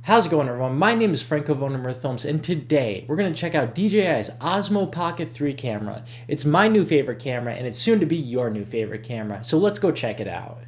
How's it going, everyone? My name is Frankie Cavone of Mirth Films, and today we're going to check out DJI's Osmo Pocket 3 camera. It's my new favorite camera, and it's soon to be your new favorite camera, so let's go check it out.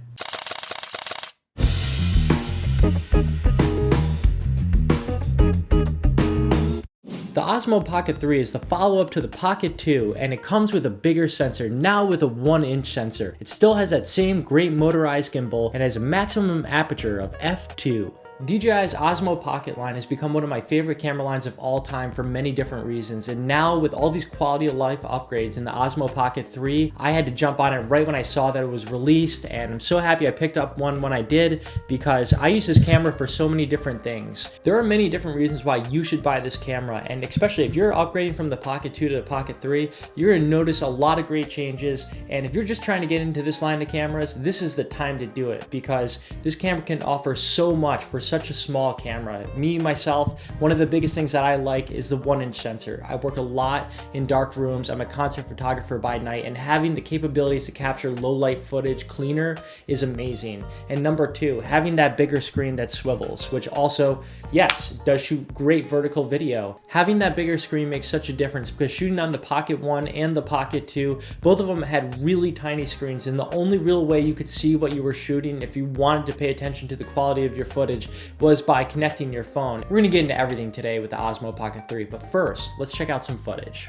The Osmo Pocket 3 is the follow-up to the Pocket 2, and it comes with a bigger sensor, now with a 1-inch sensor. It still has that same great motorized gimbal and has a maximum aperture of f2. DJI's Osmo Pocket line has become one of my favorite camera lines of all time for many different reasons, and now with all these quality of life upgrades in the Osmo Pocket 3, I had to jump on it right when I saw that it was released, and I'm so happy I picked up one when I did because I use this camera for so many different things. There are many different reasons why you should buy this camera, and especially if you're upgrading from the Pocket 2 to the Pocket 3, you're going to notice a lot of great changes, and if you're just trying to get into this line of cameras, this is the time to do it because this camera can offer so much for such a small camera. Myself, one of the biggest things that I like is the 1-inch sensor. I work a lot in dark rooms. I'm a content photographer by night, and having the capabilities to capture low light footage cleaner is amazing. And number two, having that bigger screen that swivels, which also, yes, does shoot great vertical video. Having that bigger screen makes such a difference because shooting on the Pocket 1 and the Pocket 2, both of them had really tiny screens, and the only real way you could see what you were shooting if you wanted to pay attention to the quality of your footage was by connecting your phone. We're gonna get into everything today with the Osmo Pocket 3, but first, let's check out some footage.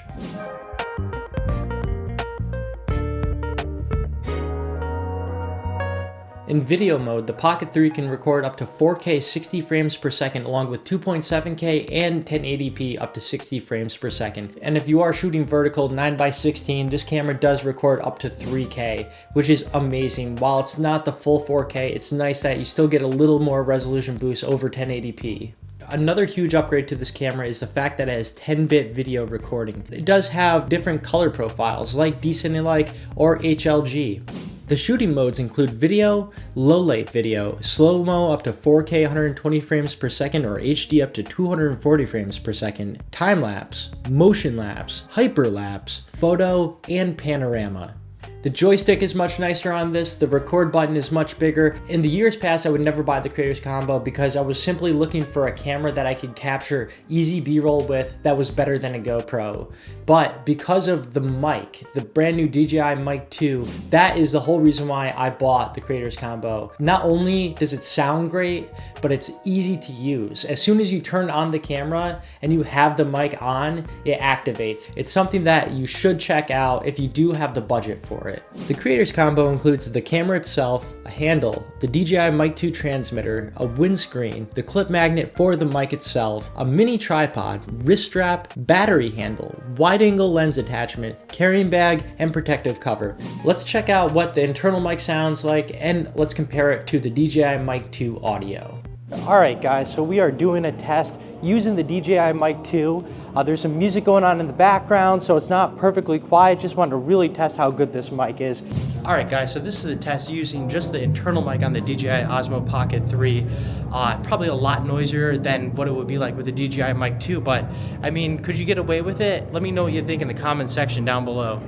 In video mode, the Pocket 3 can record up to 4K 60 frames per second along with 2.7K and 1080p up to 60 frames per second. And if you are shooting vertical 9x16, this camera does record up to 3K, which is amazing. While it's not the full 4K, it's nice that you still get a little more resolution boost over 1080p. Another huge upgrade to this camera is the fact that it has 10-bit video recording. It does have different color profiles like D-Cine-like or HLG. The shooting modes include video, low-light video, slow-mo up to 4K 120 frames per second or HD up to 240 frames per second, time-lapse, motion-lapse, hyper-lapse, photo, and panorama. The joystick is much nicer on this, the record button is much bigger. In the years past, I would never buy the Creators Combo because I was simply looking for a camera that I could capture easy B-roll with that was better than a GoPro. But because of the mic, the brand new DJI Mic 2, that is the whole reason why I bought the Creators Combo. Not only does it sound great, but it's easy to use. As soon as you turn on the camera and you have the mic on, it activates. It's something that you should check out if you do have the budget for it. The Creators Combo includes the camera itself, a handle, the DJI Mic 2 transmitter, a windscreen, the clip magnet for the mic itself, a mini tripod, wrist strap, battery handle, wide-angle lens attachment, carrying bag, and protective cover. Let's check out what the internal mic sounds like, and let's compare it to the DJI Mic 2 audio. Alright guys, so we are doing a test using the DJI Mic 2. There's some music going on in the background, so it's not perfectly quiet. Just wanted to really test how good this mic is. Alright guys, so this is a test using just the internal mic on the DJI Osmo Pocket 3. Probably a lot noisier than what it would be like with the DJI Mic 2, but I mean, could you get away with it? Let me know what you think in the comments section down below.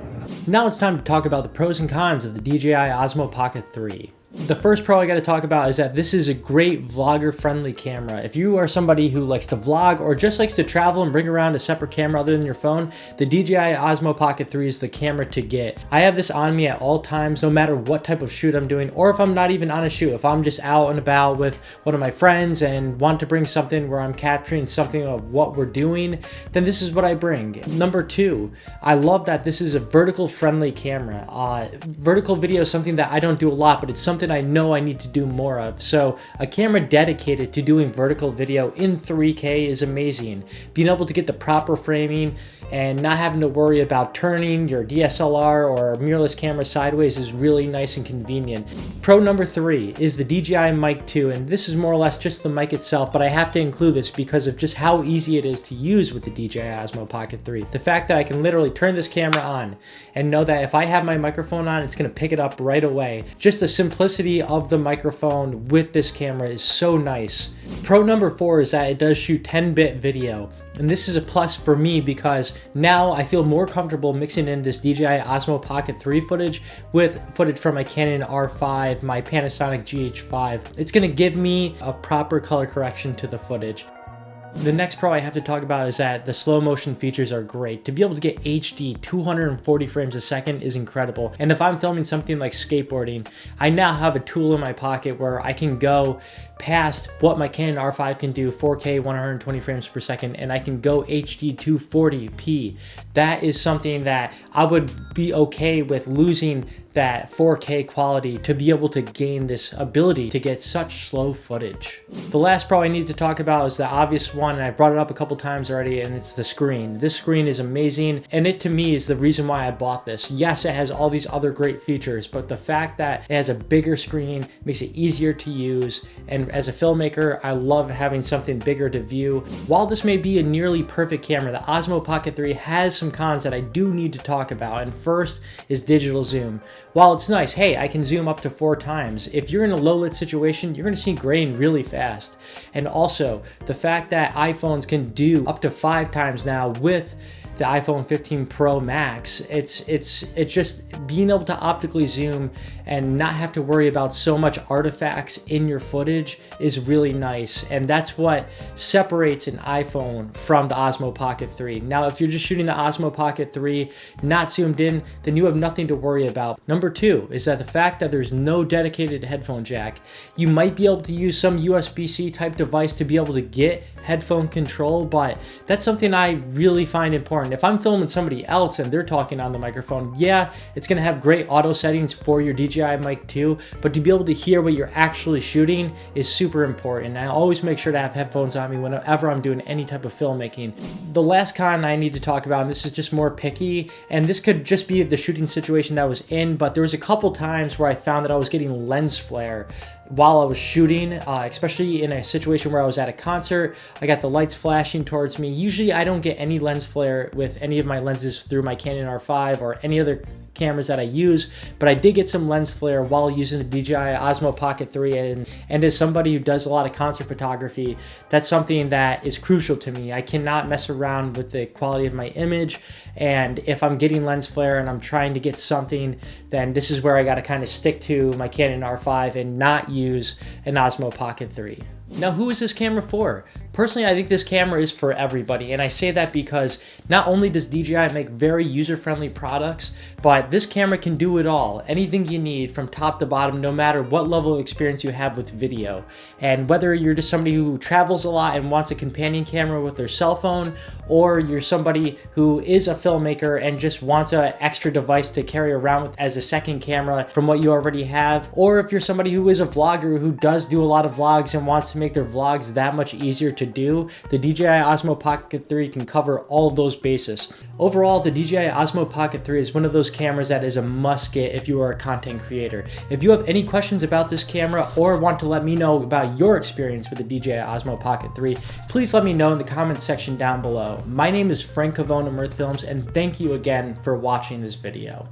Now it's time to talk about the pros and cons of the DJI Osmo Pocket 3. The first pro I got to talk about is that this is a great vlogger-friendly camera. If you are somebody who likes to vlog or just likes to travel and bring around a separate camera other than your phone, the DJI Osmo Pocket 3 is the camera to get. I have this on me at all times, no matter what type of shoot I'm doing, or if I'm not even on a shoot. If I'm just out and about with one of my friends and want to bring something where I'm capturing something of what we're doing, then this is what I bring. Number two, I love that this is a vertical-friendly camera. Vertical video is something that I don't do a lot, but it's something I know I need to do more of. So a camera dedicated to doing vertical video in 3K is amazing. Being able to get the proper framing and not having to worry about turning your DSLR or mirrorless camera sideways is really nice and convenient. Pro number three is the DJI Mic 2, and this is more or less just the mic itself, but I have to include this because of just how easy it is to use with the DJI Osmo Pocket 3. The fact that I can literally turn this camera on and know that if I have my microphone on, it's going to pick it up right away. Just the simplicity of the microphone with this camera is so nice. Pro number four is that it does shoot 10-bit video. And this is a plus for me because now I feel more comfortable mixing in this DJI Osmo Pocket 3 footage with footage from my Canon R5, my Panasonic GH5. It's gonna give me a proper color correction to the footage. The next pro I have to talk about is that the slow motion features are great. To be able to get HD 240 frames a second is incredible. And if I'm filming something like skateboarding, I now have a tool in my pocket where I can go past what my Canon R5 can do, 4K 120 frames per second, and I can go HD 240p. That is something that I would be okay with losing that 4K quality to be able to gain this ability to get such slow footage. The last pro I need to talk about is the obvious one, and I brought it up a couple times already, and it's the screen. This screen is amazing, and it to me is the reason why I bought this. Yes, it has all these other great features, but the fact that it has a bigger screen makes it easier to use, and as a filmmaker, I love having something bigger to view. While this may be a nearly perfect camera, the Osmo Pocket 3 has some cons that I do need to talk about, and first is digital zoom. While it's nice, hey, I can zoom up to 4 times. If you're in a low lit situation, you're gonna see grain really fast. And also, the fact that iPhones can do up to 5 times now with the iPhone 15 Pro Max, it's just being able to optically zoom and not have to worry about so much artifacts in your footage is really nice. And that's what separates an iPhone from the Osmo Pocket 3. Now, if you're just shooting the Osmo Pocket 3 not zoomed in, then you have nothing to worry about. Number 2 is that the fact that there's no dedicated headphone jack. You might be able to use some USB-C type device to be able to get headphone control, but that's something I really find important. If I'm filming somebody else and they're talking on the microphone, yeah, it's gonna have great auto settings for your DJI mic too, but to be able to hear what you're actually shooting is super important. I always make sure to have headphones on me whenever I'm doing any type of filmmaking. The last con I need to talk about, and this is just more picky, and this could just be the shooting situation that I was in, but there was a couple times where I found that I was getting lens flare while I was shooting, especially in a situation where I was at a concert. I got the lights flashing towards me. Usually I don't get any lens flare with any of my lenses through my Canon R5 or any other cameras that I use, but I did get some lens flare while using the DJI Osmo Pocket 3, and as somebody who does a lot of concert photography, that's something that is crucial to me. I cannot mess around with the quality of my image, and if I'm getting lens flare and I'm trying to get something, then this is where I got to kind of stick to my Canon R5 and not use an Osmo Pocket 3. Now, who is this camera for? Personally, I think this camera is for everybody, and I say that because not only does DJI make very user-friendly products, but this camera can do it all. Anything you need from top to bottom, no matter what level of experience you have with video. And whether you're just somebody who travels a lot and wants a companion camera with their cell phone, or you're somebody who is a filmmaker and just wants an extra device to carry around with as a second camera from what you already have, or if you're somebody who is a vlogger who does do a lot of vlogs and wants to make their vlogs that much easier to do, the DJI Osmo Pocket 3 can cover all of those bases. Overall, the DJI Osmo Pocket 3 is one of those cameras that is a must get if you are a content creator. If you have any questions about this camera or want to let me know about your experience with the DJI Osmo Pocket 3, please let me know in the comments section down below. My name is Frank Cavone of Mirth Films, and thank you again for watching this video.